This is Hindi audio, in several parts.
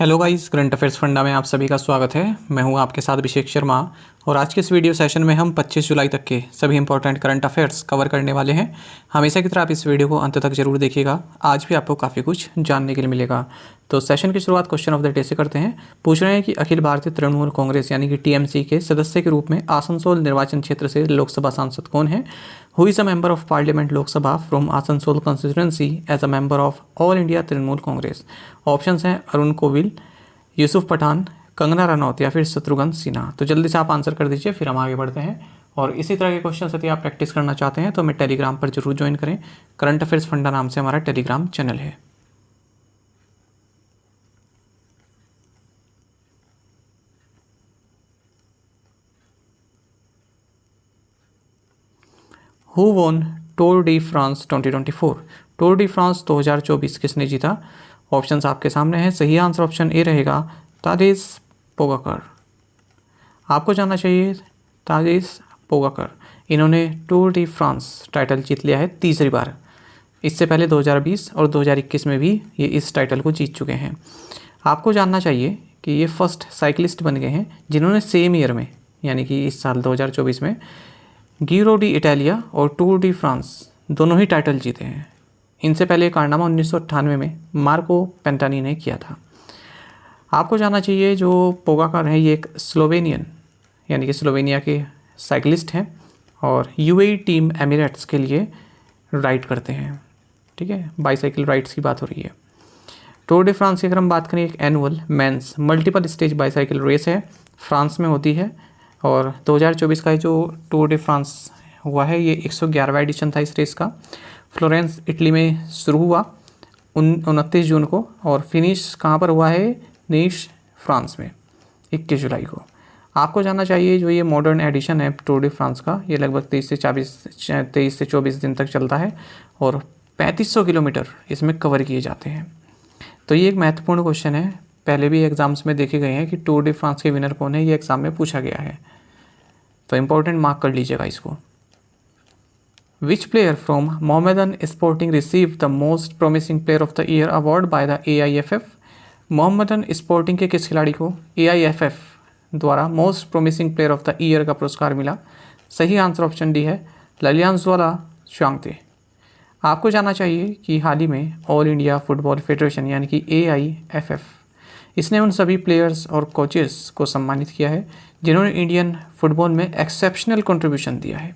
Hello guys, current affairs funda में आप सभी का स्वागत है। मैं हूं आपके साथ अभिषेक शर्मा और आज के इस वीडियो सेशन में हम 25 जुलाई तक के सभी इंपॉर्टेंट करंट अफेयर्स कवर करने वाले हैं। हमेशा की तरह आप इस वीडियो को अंत तक जरूर देखिएगा, आज भी आपको काफ़ी कुछ जानने के लिए मिलेगा। तो सेशन की शुरुआत क्वेश्चन ऑफ द डे से करते हैं। पूछ रहे हैं कि अखिल भारतीय तृणमूल कांग्रेस यानी कि टीएमसी के सदस्य के रूप में आसनसोल निर्वाचन क्षेत्र से लोकसभा सांसद कौन है? Who is a member of parliament Lok Sabha from Asansol constituency as a member of All India Trinamool Congress? Options हैं अरुण कोविल, यूसुफ पठान, कंगना रनौत या फिर शत्रुघ्न सिन्हा। तो जल्दी से आप आंसर कर दीजिए, फिर हम आगे बढ़ते हैं। और इसी तरह के क्वेश्चन यदि आप प्रैक्टिस करना चाहते हैं तो हमें टेलीग्राम पर जरूर ज्वाइन करें। करंट अफेयर्स फंडा नाम से हमारा टेलीग्राम चैनल है। Who won Tour de France 2024? Tour de France 2024 किसने जीता? ऑप्शंस आपके सामने हैं। सही आंसर ऑप्शन ए रहेगा, तादेज पोगाकर। आपको जानना चाहिए तादेज पोगाकर, इन्होंने टूर डी फ्रांस टाइटल जीत लिया है तीसरी बार। इससे पहले 2020 और 2021 में भी ये इस टाइटल को जीत चुके हैं। आपको जानना चाहिए कि ये फर्स्ट साइकिलिस्ट बन गए हैं जिन्होंने सेम ईयर में यानी कि इस साल 2024 में गिरो डी इटालिया और टूर डी फ्रांस दोनों ही टाइटल जीते हैं। इनसे पहले कारनामा 1998 में मार्को पेंटानी ने किया था। आपको जानना चाहिए जो पोगाकर है ये एक स्लोवेनियन यानी कि स्लोवेनिया के साइकिलिस्ट हैं और यूएई टीम एमिरेट्स के लिए राइड करते हैं। ठीक है, बाईसाइकिल राइड्स की बात हो रही है। टूर de फ्रांस की अगर हम बात करें, एक annual men's multiple stage bicycle race है, फ्रांस में होती है। और 2024 का जो टूर de फ्रांस हुआ है ये 111वां एडिशन था इस रेस का। फ्लोरेंस इटली में शुरू हुआ 29 जून को और फिनिश कहाँ पर हुआ है? नीस फ्रांस में 21 जुलाई को। आपको जानना चाहिए जो ये मॉडर्न एडिशन है टूर de फ्रांस का, ये लगभग 23 से 24 दिन तक चलता है और 3500 किलोमीटर इसमें कवर किए जाते हैं। तो ये एक महत्वपूर्ण क्वेश्चन है, पहले भी एग्जाम्स में देखे गए हैं कि टूर de फ्रांस के विनर कौन है, ये एग्जाम में पूछा गया है। तो इंपॉर्टेंट मार्क कर लीजिएगा इसको। Which player from Mohammedan Sporting received the most promising player of the year award by the AIFF? Mohammedan sporting के किस खिलाड़ी को AIFF द्वारा most promising player of the year का पुरस्कार मिला? सही आंसर ऑप्शन डी है, ललियांजुआला चांगते। आपको जानना चाहिए कि हाल ही में ऑल इंडिया फुटबॉल फेडरेशन यानी कि AIFF इसने उन सभी प्लेयर्स और कोचेस को सम्मानित किया है जिन्होंने इंडियन फुटबॉल में एक्सेप्शनल कंट्रीब्यूशन दिया है।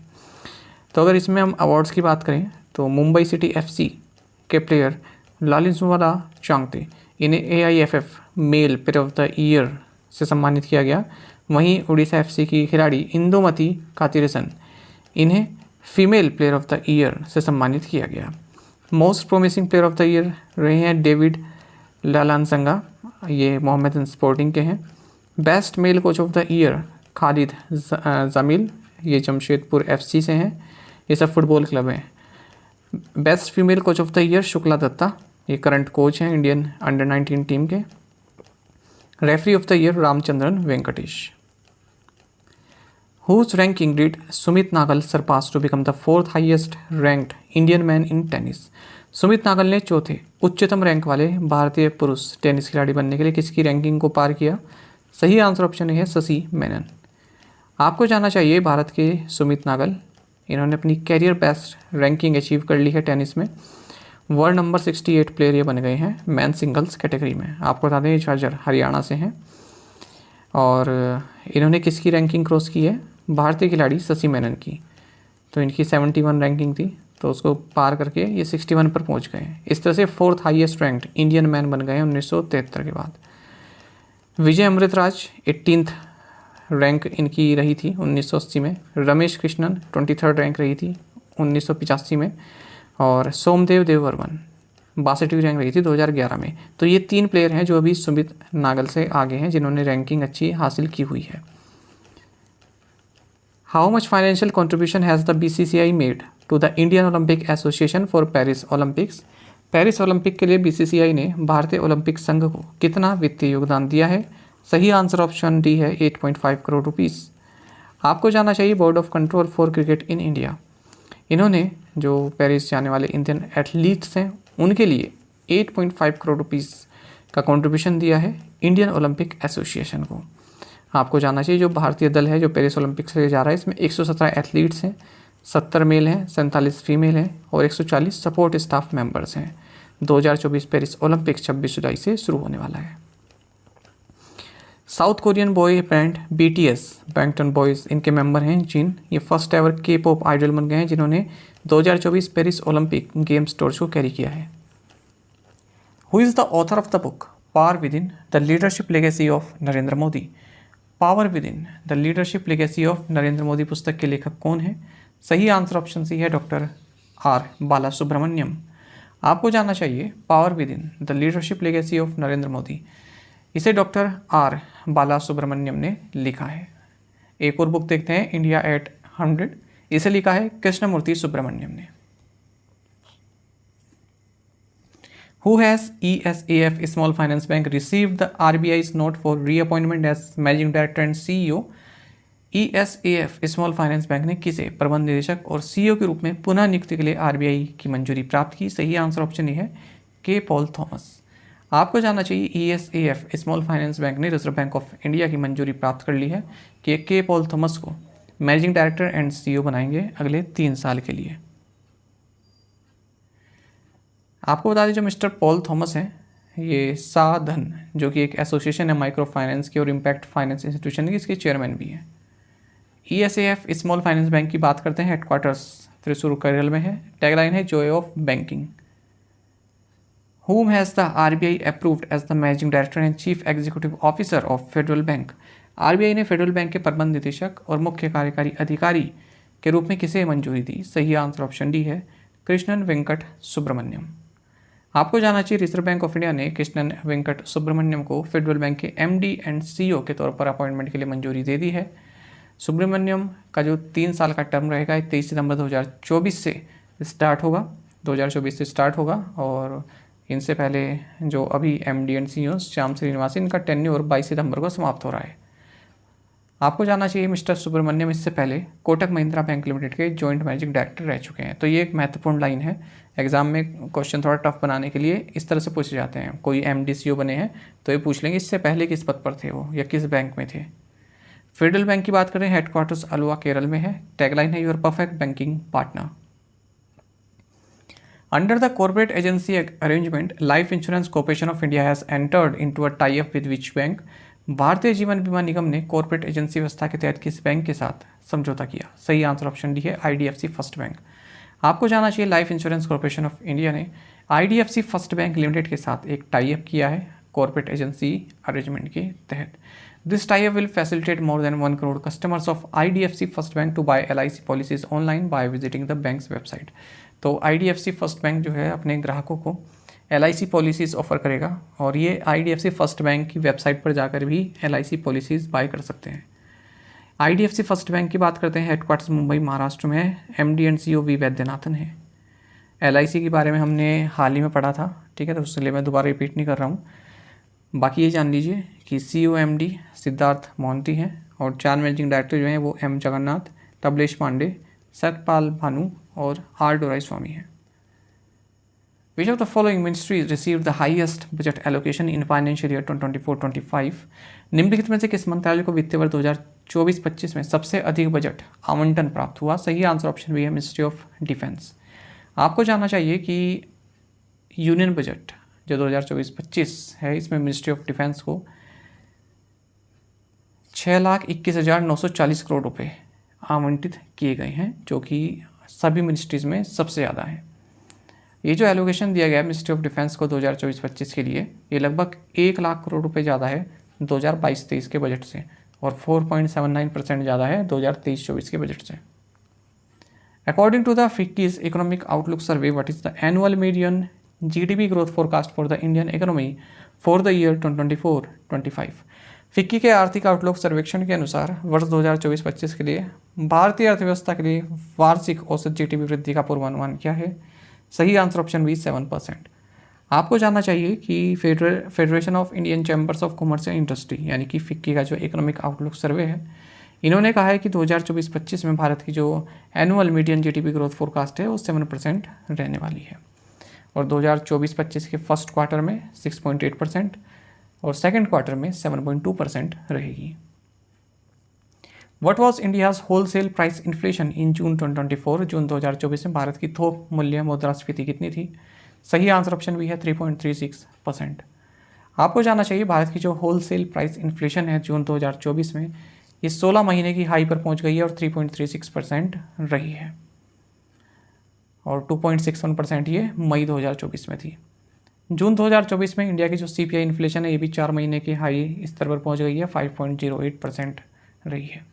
तो अगर इसमें हम अवार्ड्स की बात करें तो मुंबई सिटी FC के प्लेयर ललियांजुआला चांगते, इन्हें AIFF mail player of the year से सम्मानित किया गया। वहीं उड़ीसा FC की खिलाड़ी इंदुमती कातिरेसन, इन्हें female player of the year से सम्मानित किया गया। Most promising player of the year रहे हैं डेविड लालानसंगा, ये मोहम्मदन स्पोर्टिंग के हैं। Best male coach of the year Khalid Jamil, ये जमशेदपुर FC से हैं, ये सब फुटबॉल क्लब हैं। Best female coach of the year Shukla Dutta, ये करंट कोच हैं इंडियन अंडर 19 टीम के। Referee of the year Ramachandran Venkatesh. Whose ranking did Sumit Nagal surpass to become the fourth highest ranked Indian man in tennis? Sumit Nagal ने चौथे उच्चतम रैंक वाले भारतीय पुरुष टेनिस खिलाड़ी बनने के लिए किसकी रैंकिंग को पार किया? सही आंसर ऑप्शन है शशि मेनन। आपको जानना चाहिए भारत के सुमित नागल, इन्होंने अपनी कैरियर बेस्ट रैंकिंग अचीव कर ली है टेनिस में। वर्ल्ड नंबर 68 प्लेयर ये बन गए हैं मैन सिंगल्स कैटेगरी में। आपको बता दें झाझर हरियाणा से हैं और इन्होंने किसकी रैंकिंग क्रॉस की है? भारतीय खिलाड़ी शशि मेनन की। तो इनकी 71 रैंकिंग थी तो उसको पार करके ये 61 पर पहुंच गए। इस तरह से fourth highest ranked Indian man बन गए 1973 के बाद। विजय अमृतराज 18th रैंक इनकी रही थी 1980 में। रमेश कृष्णन 23rd रैंक रही थी 1985 में और सोमदेव देववर्मन 62वीं रैंक रही थी 2011 में। तो ये 3 प्लेयर हैं जो अभी सुमित नागल से आगे हैं जिन्होंने रैंकिंग अच्छी हासिल की हुई है। How much financial contribution has the BCCI made to the Indian Olympic Association for Paris Olympics? Paris Olympic के लिए BCCI ने भारतीय ओलंपिक संघ को कितना वित्तीय योगदान दिया है? सही आंसर ऑप्शन डी है 8.5 करोड़ रुपीस। आपको जानना चाहिए board of control for cricket in India, इन्होंने जो पेरिस जाने वाले इंडियन एथलीट्स हैं उनके लिए 8.5 करोड़ रुपीस का कंट्रीब्यूशन दिया है इंडियन ओलंपिक एसोसिएशन को। आपको जानना चाहिए जो भारतीय दल है जो पेरिस ओलंपिक से जा रहा है, इसमें 117 एथलीट्स हैं, 70 मेल हैं, 47 फीमेल हैं और 140 सपोर्ट स्टाफ मेंबर्स हैं। 2024 पेरिस ओलंपिक 26 जुलाई से शुरू होने वाला है। South Korean boy band BTS Bangtan boys इनके मेंबर हैं जिन ये first ever K pop idol बन गए हैं जिन्होंने 2024 पेरिस ओलंपिक गेम्स टॉर्च को कैरी किया है। Who is the author of the book Power Within the Leadership Legacy of Narendra Modi? Power Within the Leadership Legacy of Narendra Modi पुस्तक के लेखक कौन है? सही आंसर ऑप्शन सी है डॉक्टर R बालासुब्रमण्यम। आपको जानना चाहिए power Within the Leadership Legacy of Narendra Modi, इसे डॉक्टर R बालासुब्रमण्यम ने लिखा है। एक और बुक देखते हैं इंडिया एट 100, इसे लिखा है कृष्णमूर्ति सुब्रमण्यम ने। Who has ESAF Small Finance Bank received the RBI's note for reappointment as Managing Director and CEO? ESAF Small Finance Bank ने किसे प्रबंध निदेशक और CEO के रूप में पुनः नियुक्ति के लिए RBI की मंजूरी प्राप्त की? सही आंसर ऑप्शन ए है के पॉल थॉमस। आपको जानना चाहिए ESAF स्मॉल फाइनेंस बैंक ने रिजर्व बैंक ऑफ इंडिया की मंजूरी प्राप्त कर ली है कि के पॉल थॉमस को मैनेजिंग डायरेक्टर एंड CEO बनाएंगे अगले 3 साल के लिए। आपको बता दें जो मिस्टर पॉल थॉमस हैं ये साधन जो कि एक एसोसिएशन है माइक्रो फाइनेंस की और इम्पैक्ट फाइनेंस इंस्टीट्यूशन की, इसके चेयरमैन भी हैं। ESAF स्मॉल फाइनेंस बैंक की बात करते हैं, हेडक्वार्टर्स त्रिशूर केरल में है। टैगलाइन है Joy of banking. Whom has the RBI approved as the Managing Director and Chief Executive Officer of Federal Bank? RBI ने फेडरल बैंक के प्रबंध निदेशक और मुख्य कार्यकारी अधिकारी के रूप में किसे मंजूरी दी? सही आंसर ऑप्शन डी है कृष्णन वेंकट सुब्रमण्यम। आपको जानना चाहिए रिजर्व बैंक ऑफ इंडिया ने कृष्णन वेंकट सुब्रमण्यम को फेडरल बैंक के MD एंड CEO के तौर पर अपॉइंटमेंट के लिए मंजूरी दे दी है। सुब्रमण्यम का जो 3 साल का टर्म रहेगा 23 सितंबर 2024 से स्टार्ट होगा और इनसे पहले जो अभी MD and CEO Shyam Srinivasan, इनका टेन्योर 22 सितंबर को समाप्त हो रहा है। आपको जानना चाहिए मिस्टर सुब्रमण्यम इससे पहले कोटक महिंद्रा बैंक लिमिटेड के जॉइंट मैनेजिंग डायरेक्टर रह चुके हैं। तो ये एक महत्वपूर्ण लाइन है, एग्जाम में क्वेश्चन थोड़ा टफ बनाने के लिए इस तरह से पूछे जाते हैं। कोई MD CEO बने हैं तो ये पूछ लेंगे इससे पहले किस पद पर थे वो या किस बैंक में थे। फेडरल बैंक की बात करें, हेडक्वार्टर्स अलवा केरल में है। टैगलाइन है your perfect banking partner. Under the corporate agency arrangement, Life Insurance Corporation of India has entered into a tie-up with which bank? Bharatiya Jeevan बीमा निगम ने कॉर्पोरेट एजेंसी व्यवस्था के तहत किस बैंक के साथ समझौता किया? सही आंसर ऑप्शन डी है IDFC फर्स्ट बैंक। आपको जानना चाहिए life insurance corporation of India ने IDFC फर्स्ट बैंक लिमिटेड के साथ एक टाई-अप किया है कॉर्पोरेट एजेंसी अरेंजमेंट के तहत। This tie up will facilitate more than 1 crore customers of IDFC first bank to buy LIC policies online by visiting the bank's website. तो IDFC फर्स्ट बैंक जो है अपने ग्राहकों को LIC पॉलिसीज़ ऑफ़र करेगा और ये IDFC फर्स्ट बैंक की वेबसाइट पर जाकर भी LIC पॉलिसीज़ बाय कर सकते हैं। IDFC फर्स्ट बैंक की बात करते हैं, हेडक्वार्टर्स मुंबई महाराष्ट्र में है। MD and CEO V Vaidyanathan है। LIC के बारे में हमने हाल ही में पढ़ा था, ठीक है, तो उसके लिए मैं दोबारा रिपीट नहीं कर रहा हूँ। बाकी ये जान लीजिए कि CEO MD सिद्धार्थ मोहंती हैं और 4 मैनेजिंग डायरेक्टर जो हैं वो M जगन्नाथ, तबलेश पांडे, सतपाल भानु और R डोराईस्वामी है। Which of the following ministries received the highest budget allocation in financial year 2024-25? निम्नलिखित में से किस मंत्रालय को वित्तीय वर्ष 2024-25 में सबसे अधिक बजट आवंटन प्राप्त हुआ? सही आंसर ऑप्शन भी है मिनिस्ट्री ऑफ डिफेंस। आपको जानना चाहिए कि यूनियन बजट जो 2024-25 है इसमें मिनिस्ट्री ऑफ डिफेंस को 6,21,940 करोड़ रुपए आवंटित किए गए हैं, जो कि सभी मिनिस्ट्रीज़ में सबसे ज़्यादा है। ये जो एलोकेशन दिया गया है मिनिस्ट्री ऑफ डिफेंस को 2024-25 के लिए, ये लगभग 1 लाख करोड़ रुपए ज़्यादा है 2022-23 के बजट से और 4.79% ज़्यादा है 2023-24 के बजट से। According to the FICCI's economic outlook survey, what is the annual median GDP growth forecast for the Indian economy for the year 2024-25? FICCI के आर्थिक आउटलुक सर्वेक्षण के अनुसार वर्ष 2024-25 के लिए भारतीय अर्थव्यवस्था के लिए वार्षिक औसत GDP वृद्धि का पूर्वानुमान क्या है? सही आंसर ऑप्शन बी 7%। आपको जानना चाहिए कि federation of Indian chambers of commerce and industry यानी कि फिक्की का जो इकोनॉमिक आउटलुक सर्वे है, इन्होंने कहा है कि 2024-25 में भारत की जो annual median GDP growth forecast है वो 7% रहने वाली है। और 2024-25 के फर्स्ट क्वार्टर में 6.8% और सेकेंड क्वार्टर में 7.2% रहेगी। What was India's wholesale price inflation in June 2024? जून 2024 में भारत की थोक मूल्य मुद्रास्फीति कितनी थी? सही आंसर ऑप्शन भी है 3.36%। आपको जानना चाहिए भारत की जो होलसेल प्राइस इन्फ्लेशन है जून 2024 में, ये 16 महीने की हाई पर पहुंच गई है और 3.36% रही है और 2.61% ये मई 2024 में थी। जून 2024 में इंडिया की जो CPI इन्फ्लेशन है ये भी 4 महीने की हाई स्तर पर पहुंच गई है, 5.08% रही है।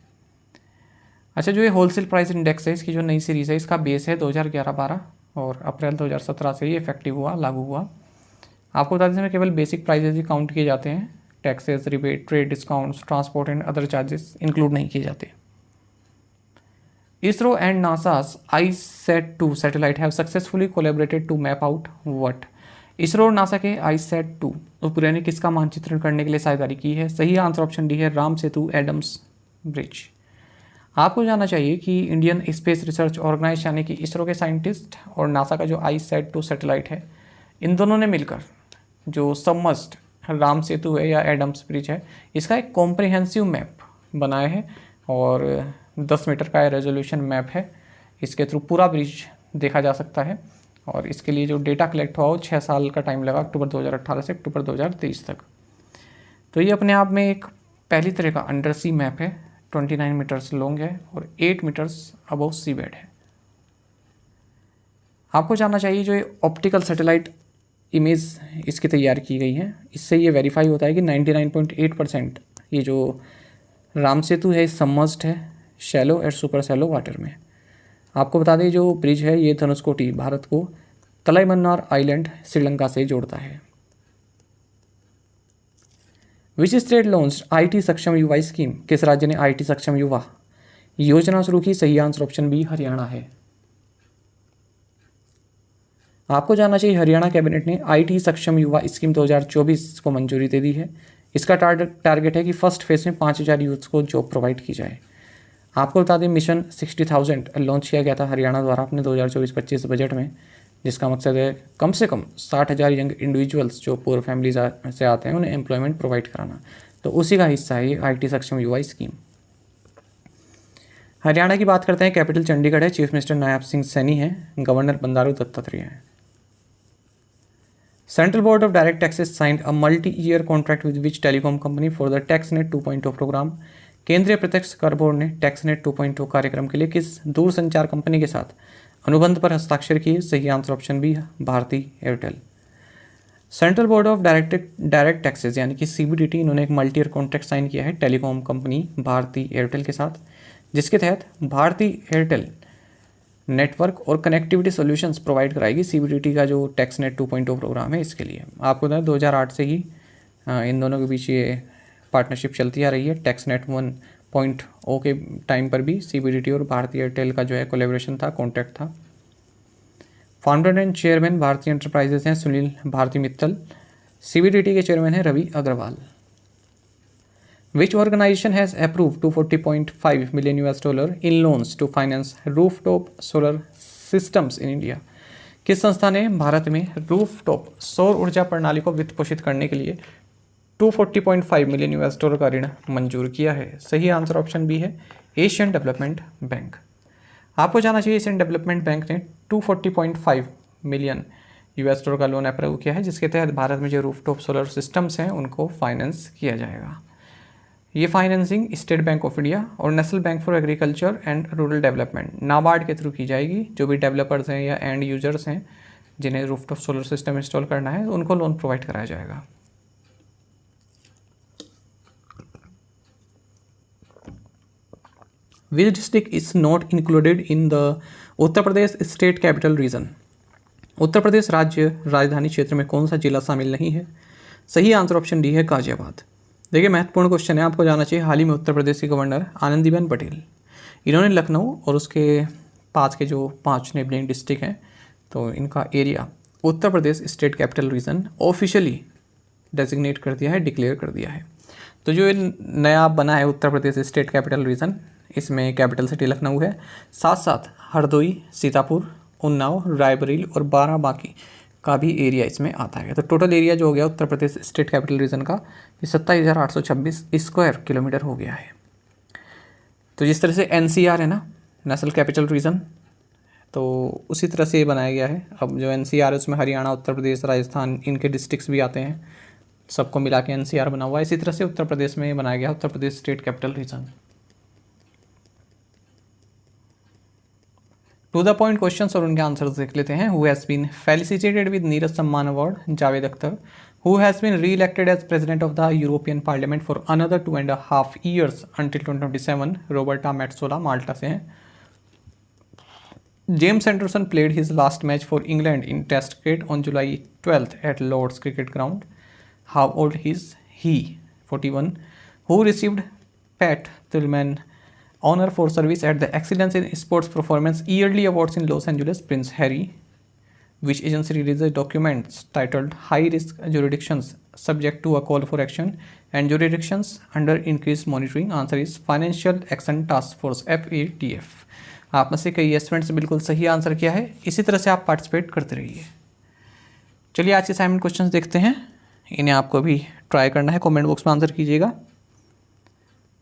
अच्छा, जो ये होलसेल प्राइस इंडेक्स है, इसकी जो नई सीरीज़ है, इसका बेस है 2011-12 और अप्रैल 2017 से ये इफेक्टिव हुआ, लागू हुआ। आपको बता दें इसमें केवल बेसिक प्राइजेज ही काउंट किए जाते हैं, taxes, rebate, trade discounts, transport and other charges include नहीं किए जाते। ISRO and NASA's ISAT-2 satellite have successfully collaborated to map out what? ISRO और नासा के ISAT-2 उपग्रह ने किसका मानचित्रण करने के लिए साझेदारी की है? सही आंसर ऑप्शन डी है राम सेतु एडम्स ब्रिज। आपको जानना चाहिए कि इंडियन स्पेस रिसर्च ऑर्गेनाइजेशन यानी कि इसरो के साइंटिस्ट और नासा का जो ISAT-2 सैटेलाइट है, इन दोनों ने मिलकर जो सबमर्ज्ड राम सेतु है या एडम्स ब्रिज है, इसका एक कॉम्प्रिहेंसिव मैप बनाया है और 10 मीटर का रेजोल्यूशन मैप है। इसके थ्रू पूरा ब्रिज देखा जा सकता है और इसके लिए जो डेटा कलेक्ट हुआ वो 6 साल का टाइम लगा, अक्टूबर 2018 से अक्टूबर 2023 तक। तो ये अपने आप में एक पहली तरह का अंडर सी मैप है, 29 मीटर्स लॉन्ग है और 8 मीटर्स अबव सी बेड है। आपको जानना चाहिए जो ये ऑप्टिकल सैटेलाइट इमेज इसकी तैयार की गई है, इससे ये वेरीफाई होता है कि 99.8% ये जो राम सेतु है सबमर्ज्ड है शैलो और सुपर शैलो वाटर में। आपको बता दें जो ब्रिज है ये धनुषकोटी भारत को तलाईमन्नार आइलैंड श्रीलंका से जोड़ता है। विच स्टेट लॉन्च IT सक्षम युवा स्कीम? किस राज्य ने IT सक्षम युवा योजना शुरू की? सही आंसर ऑप्शन बी हरियाणा है। आपको जानना चाहिए हरियाणा कैबिनेट ने IT सक्षम युवा स्कीम 2024 को मंजूरी दे दी है। इसका टारगेट है कि फर्स्ट फेज में 5000 यूथ्स को जॉब प्रोवाइड की जाए। आपको बता दें मिशन 60,000 लॉन्च किया गया था हरियाणा द्वारा अपने 2024-25 बजट में, जिसका मकसद है कम से कम 60,000 यंग इंडिविजुअल्स जो पुअर फैमिली से आते हैं उन्हें एम्प्लॉयमेंट प्रोवाइड कराना। तो उसी का हिस्सा है ये IT सक्षम युवा स्कीम। हरियाणा की बात करते हैं, कैपिटल चंडीगढ़ है, चीफ मिनिस्टर नायब सिंह सैनी है, गवर्नर बंडारू दत्तात्रेय है। Central Board of Direct Taxes signed a multi-year contract with which telecom company for the TaxNet 2.0 program? केंद्रीय प्रत्यक्ष कर बोर्ड ने टैक्सनेट 2.0 कार्यक्रम के लिए किस दूरसंचार कंपनी के साथ अनुबंध पर हस्ताक्षर किए? सही answer option B Bharti Airtel. Central board of direct taxes यानी कि CBDT, इन्होंने एक मल्टी ईयर कॉन्ट्रैक्ट साइन किया है टेलीकॉम कंपनी भारती एयरटेल के साथ, जिसके तहत भारती एयरटेल नेटवर्क और कनेक्टिविटी सॉल्यूशंस प्रोवाइड कराएगी CBDT का जो टैक्सनेट 2.0 प्रोग्राम है इसके लिए। आपको बताएं 2008 से ही इन दोनों के बीच ये पार्टनरशिप चलती आ रही है। टैक्सनेट 1.0 के टाइम पर भी CBDT और भारती एयरटेल का जो है कोलेब्रेशन था, कॉन्ट्रैक्ट था। Founder and chairman Bharti enterprises हैं सुनील भारती मित्तल। CBDT के चेयरमैन हैं Ravi Agarwal. Which organization has approved $240.5 million in loans to finance rooftop solar systems in India? किस संस्था ने भारत में रूफटॉप सौर ऊर्जा प्रणाली को वित्त पोषित करने के लिए $240.5 मिलियन का ऋण मंजूर किया है? सही आंसर ऑप्शन बी है एशियन डेवलपमेंट बैंक। आपको जानना चाहिए एशियन डेवलपमेंट बैंक ने $240.5 मिलियन का लोन अप्रूव किया है, जिसके तहत भारत में जो रूफटॉप सोलर सिस्टम्स हैं उनको फाइनेंस किया जाएगा। ये financing State Bank of India और National Bank for Agriculture and Rural Development NABARD के थ्रू की जाएगी। जो भी डेवलपर्स हैं या एंड यूजर्स हैं जिन्हें रूफटॉप सोलर सिस्टम इंस्टॉल करना है उनको लोन प्रोवाइड कराया जाएगा। Which district is not included in the Uttar Pradesh State Capital Region? Uttar Pradesh राज्य राजधानी क्षेत्र में कौन सा जिला शामिल नहीं है? सही आंसर ऑप्शन डी है गाजियाबाद। देखिए महत्वपूर्ण क्वेश्चन है, आपको जानना चाहिए हाल ही में उत्तर प्रदेश की गवर्नर आनंदीबेन पटेल, इन्होंने लखनऊ और उसके पास के जो 5 नेबरिंग डिस्ट्रिक्ट हैं तो इनका area Uttar Pradesh State Capital Region officially designate कर दिया है, डिक्लेयर कर दिया है। तो जो नया बना है उत्तर प्रदेश स्टेट कैपिटल रीजन, इसमें कैपिटल सिटी लखनऊ है, साथ साथ हरदोई, सीतापुर, उन्नाव, रायबरेली और बाराबांकी का भी एरिया इसमें आता है। तो टोटल एरिया जो हो गया Uttar Pradesh State Capital reason का ये 27,826 स्क्वायर किलोमीटर हो गया है। तो जिस तरह से NCR है ना, नेशनल कैपिटल रीजन, तो उसी तरह से ये बनाया गया है। अब जो NCR है उसमें हरियाणा, उत्तर प्रदेश, राजस्थान, इनके डिस्ट्रिक्ट्स भी आते हैं, सबको मिला के NCR बना हुआ है। इसी तरह से उत्तर प्रदेश में बनाया गया Uttar Pradesh State Capital Region. To the point questions और उनके आंसर्स देख लेते हैं। Who has been felicitated with Neeraj Samman award? Javed Akhtar. Who has been reelected as president of the European Parliament for another 2.5 years until 2027? Roberta Metsola, Malta से हैं। James Anderson played his last match for England in Test cricket on July 12th at Lord's Cricket Ground. How old is he? 41. Who received Pat Tillman honor for service at the Excellence in Sports Performance yearly awards in Los Angeles? Prince Harry. Which agency releases documents titled High Risk Jurisdictions subject to a call for action and jurisdictions under increased monitoring? Answer is Financial Action Task Force, FATF. आप में से कई स्टूडेंट्स बिल्कुल सही आंसर किया है। इसी तरह से आप पार्टिसिपेट करते रहिए। चलिए आज के असाइनमेंट क्वेश्चंस देखते हैं, इन्हें आपको भी ट्राई करना है, कमेंट बॉक्स में आंसर कीजिएगा।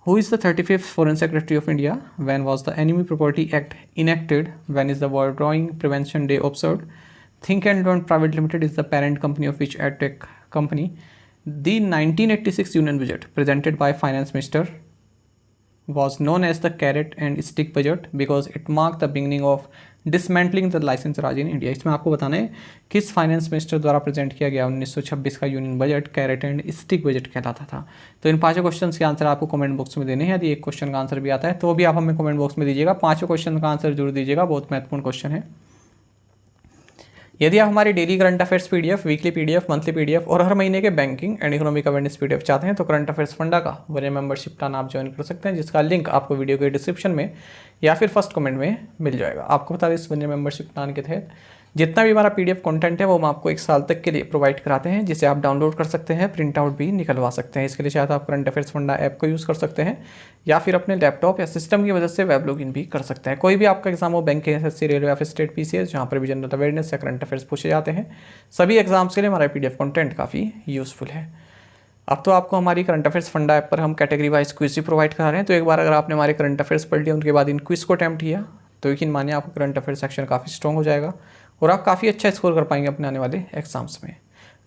Who is the 35th foreign secretary of India? When was the enemy property act enacted? When is the world drawing prevention day observed? Think and learn private limited is the parent company of which edtech company? The 1986 union budget presented by finance minister was known as the carrot and stick budget because it marked the beginning of dismantling the license raj in India। इसमें आपको बताना है किस फाइनेंस मिनिस्टर द्वारा प्रेजेंट किया गया 1926 का union budget carrot and stick budget कहलाता था। तो इन पांचों क्वेश्चंस के आंसर आपको कमेंट बॉक्स में देने हैं। यदि एक क्वेश्चन का आंसर भी आता है तो भी आप हमें कमेंट बॉक्स में दीजिएगा। पांचों क्वेश्चन का आंसर जरूर दीजिएगा, बहुत महत्वपूर्ण क्वेश्चन है। यदि आप हमारी daily current affairs PDF, weekly PDF, monthly PDF और हर महीने के banking and economic awareness PDF चाहते हैं तो करंट अफेयर्स फंडा का वरीय मेंबरशिप प्लान आप ज्वाइन कर सकते हैं, जिसका लिंक आपको वीडियो के डिस्क्रिप्शन में या फिर फर्स्ट कमेंट में मिल जाएगा। आपको बता दें इस वरीय मेंबरशिप प्लान के तहत जितना भी हमारा PDF कंटेंट है वो हम आपको 1 साल तक के लिए प्रोवाइड कराते हैं, जिसे आप डाउनलोड कर सकते हैं, प्रिंट आउट भी निकलवा सकते हैं। इसके लिए चाहे आप करंट अफेयर्स फंडा ऐप को यूज़ कर सकते हैं या फिर अपने लैपटॉप या सिस्टम की मदद से वेब लॉगिन भी कर सकते हैं। कोई भी आपका एग्जाम हो, बैंक, SSC, रेलवे या फिर स्टेट PCS, जहाँ पर भी जनरल अवेयरनेस या करंट अफेयर्स पूछे जाते हैं, सभी एग्जाम्स के लिए हमारा PDF कंटेंट काफ़ी यूज़फुल है। अब तो आपको हमारी करंट अफेयर्स फंडा ऐप पर हम कैटेगरी वाइज क्विज भी प्रोवाइड करा रहे हैं। तो एक बार अगर आपने हमारे करंट अफेयर्स पढ़ लिया, उनके बाद इन क्विज को अटैम्प्ट किया, तो यकीन मानिए आपका करंट अफेयर्स सेक्शन काफ़ी स्ट्रॉन्ग हो जाएगा और आप काफ़ी अच्छा स्कोर कर पाएंगे अपने आने वाले एग्जाम्स में।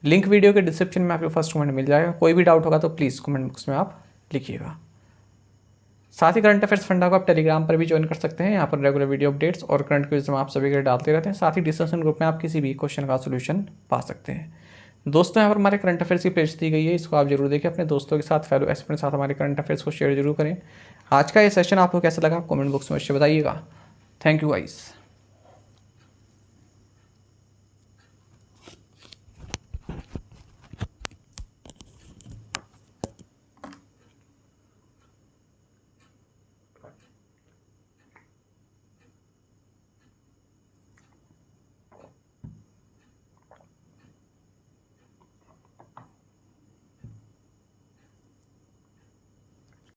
लिंक वीडियो के डिस्क्रिप्शन में आपको फर्स्ट कमेंट मिल जाएगा। कोई भी डाउट होगा तो प्लीज़ कमेंट बॉक्स में आप लिखिएगा। साथ ही करंट अफेयर्स फंडा को आप टेलीग्राम पर भी ज्वाइन कर सकते हैं। यहाँ पर रेगुलर वीडियो अपडेट्स और करंट क्विज में आप सभी के डालते रहते हैं। साथ ही डिस्कशन ग्रुप में आप किसी भी क्वेश्चन का सोल्यूशन पा सकते हैं। दोस्तों यहाँ पर हमारे करंट अफेयर्स की पेज दी गई है, इसको आप जरूर देखें, अपने दोस्तों के साथ, फेलो एक्सपर्ट के साथ हमारे करंट अफेयर्स को शेयर जरूर करें। आज का ये सेशन आपको कैसा लगा कमेंट बॉक्स में अवश्य बताइएगा। Thank you guys.